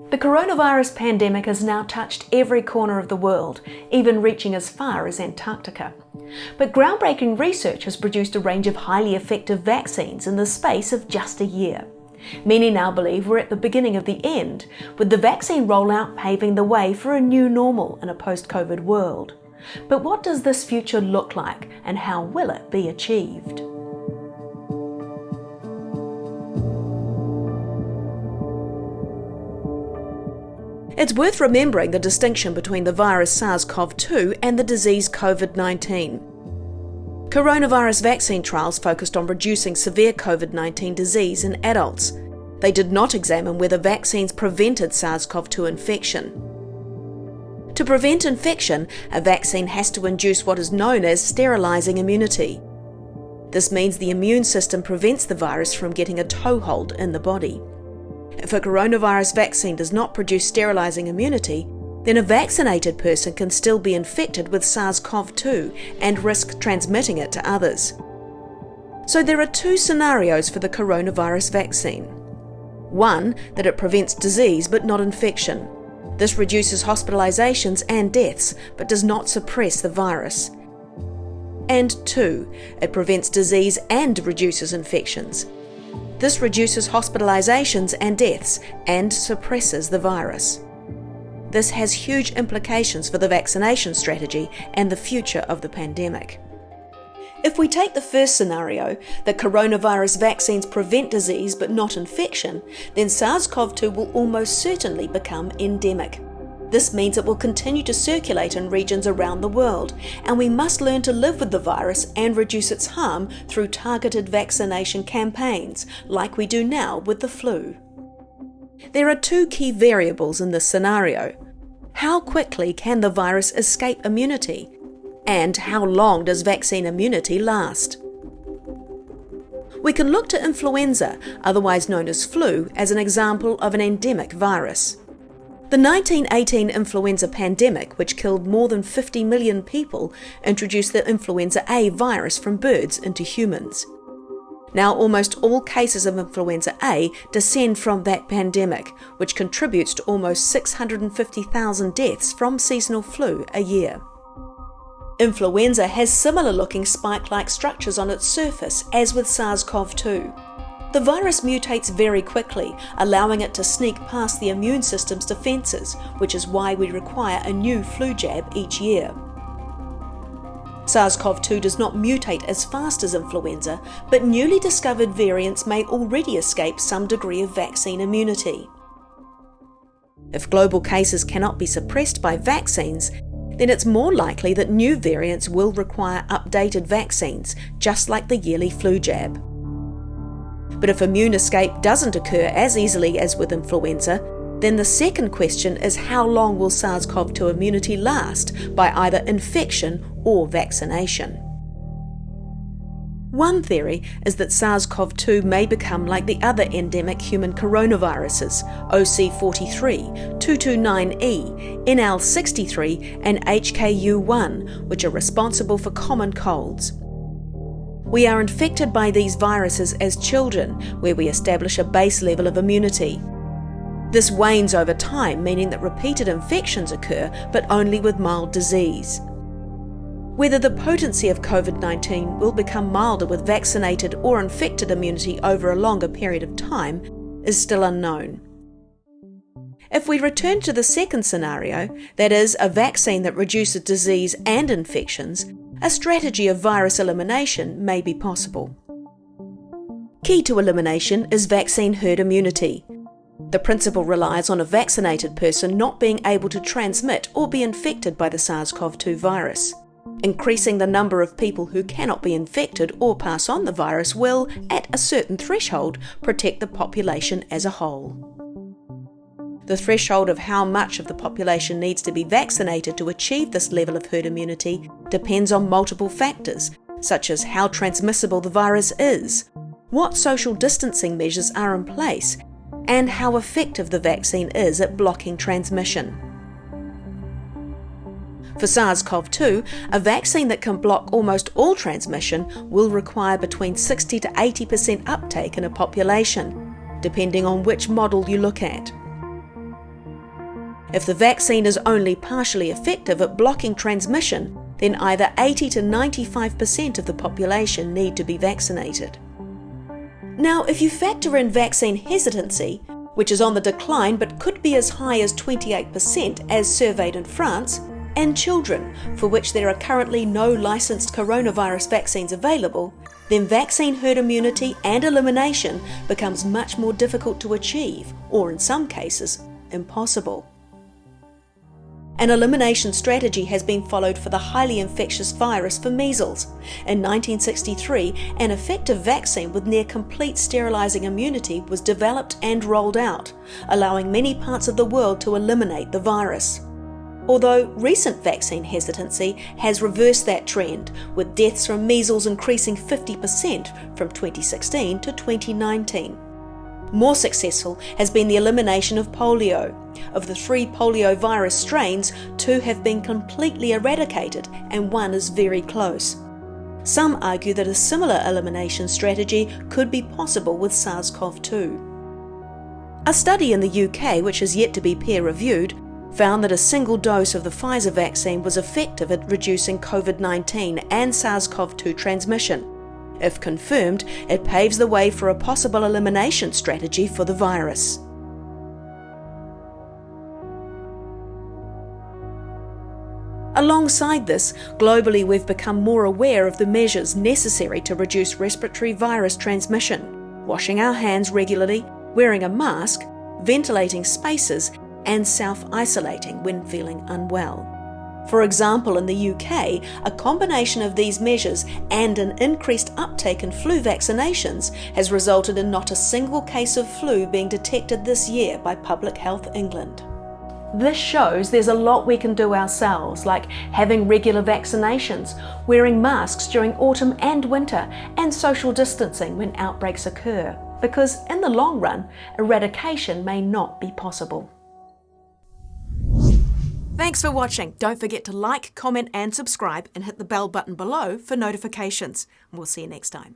The coronavirus pandemic has now touched every corner of the world, even reaching as far as Antarctica. But groundbreaking research has produced a range of highly effective vaccines in the space of just a year. Many now believe we're at the beginning of the end, with the vaccine rollout paving the way for a new normal in a post-COVID world. But what does this future look like, and how will it be achieved? It's worth remembering the distinction between the virus SARS-CoV-2 and the disease COVID-19. Coronavirus vaccine trials focused on reducing severe COVID-19 disease in adults. They did not examine whether vaccines prevented SARS-CoV-2 infection. To prevent infection, a vaccine has to induce what is known as sterilizing immunity. This means the immune system prevents the virus from getting a toehold in the body. If a coronavirus vaccine does not produce sterilizing immunity, then a vaccinated person can still be infected with SARS-CoV-2 and risk transmitting it to others. So there are two scenarios for the coronavirus vaccine. One, that it prevents disease but not infection. This reduces hospitalizations and deaths but does not suppress the virus. And two, it prevents disease and reduces infections. This reduces hospitalizations and deaths and suppresses the virus. This has huge implications for the vaccination strategy and the future of the pandemic. If we take the first scenario, that coronavirus vaccines prevent disease but not infection, then SARS-CoV-2 will almost certainly become endemic. This means it will continue to circulate in regions around the world, and we must learn to live with the virus and reduce its harm through targeted vaccination campaigns, like we do now with the flu. There are two key variables in this scenario. How quickly can the virus escape immunity? And how long does vaccine immunity last? We can look to influenza, otherwise known as flu, as an example of an endemic virus. The 1918 influenza pandemic, which killed more than 50 million people, introduced the influenza A virus from birds into humans. Now almost all cases of influenza A descend from that pandemic, which contributes to almost 650,000 deaths from seasonal flu a year. Influenza has similar-looking spike-like structures on its surface as with SARS-CoV-2. The virus mutates very quickly, allowing it to sneak past the immune system's defences, which is why we require a new flu jab each year. SARS-CoV-2 does not mutate as fast as influenza, but newly discovered variants may already escape some degree of vaccine immunity. If global cases cannot be suppressed by vaccines, then it's more likely that new variants will require updated vaccines, just like the yearly flu jab. But if immune escape doesn't occur as easily as with influenza, then the second question is how long will SARS-CoV-2 immunity last by either infection or vaccination? One theory is that SARS-CoV-2 may become like the other endemic human coronaviruses, OC43, 229E, NL63 and HKU1, which are responsible for common colds. We are infected by these viruses as children, where we establish a base level of immunity. This wanes over time, meaning that repeated infections occur, but only with mild disease. Whether the potency of COVID-19 will become milder with vaccinated or infected immunity over a longer period of time is still unknown. If we return to the second scenario, that is, a vaccine that reduces disease and infections, a strategy of virus elimination may be possible. Key to elimination is vaccine herd immunity. The principle relies on a vaccinated person not being able to transmit or be infected by the SARS-CoV-2 virus. Increasing the number of people who cannot be infected or pass on the virus will, at a certain threshold, protect the population as a whole. The threshold of how much of the population needs to be vaccinated to achieve this level of herd immunity depends on multiple factors, such as how transmissible the virus is, what social distancing measures are in place, and how effective the vaccine is at blocking transmission. For SARS-CoV-2, a vaccine that can block almost all transmission will require between 60 to 80% uptake in a population, depending on which model you look at. If the vaccine is only partially effective at blocking transmission, then either 80 to 95% of the population need to be vaccinated. Now, if you factor in vaccine hesitancy, which is on the decline but could be as high as 28% as surveyed in France, and children, for which there are currently no licensed coronavirus vaccines available, then vaccine herd immunity and elimination becomes much more difficult to achieve, or in some cases, impossible. An elimination strategy has been followed for the highly infectious virus for measles. In 1963, an effective vaccine with near-complete sterilizing immunity was developed and rolled out, allowing many parts of the world to eliminate the virus. Although recent vaccine hesitancy has reversed that trend, with deaths from measles increasing 50% from 2016 to 2019. More successful has been the elimination of polio. Of the 3 polio virus strains, 2 have been completely eradicated and 1 is very close. Some argue that a similar elimination strategy could be possible with SARS-CoV-2. A study in the UK, which is yet to be peer-reviewed, found that a single dose of the Pfizer vaccine was effective at reducing COVID-19 and SARS-CoV-2 transmission. If confirmed, it paves the way for a possible elimination strategy for the virus. Alongside this, globally we've become more aware of the measures necessary to reduce respiratory virus transmission: washing our hands regularly, wearing a mask, ventilating spaces, and self-isolating when feeling unwell. For example, in the UK, a combination of these measures and an increased uptake in flu vaccinations has resulted in not a single case of flu being detected this year by Public Health England. This shows there's a lot we can do ourselves, like having regular vaccinations, wearing masks during autumn and winter, and social distancing when outbreaks occur, because in the long run, eradication may not be possible. Thanks for watching. Don't forget to like, comment and subscribe and hit the bell button below for notifications. We'll see you next time.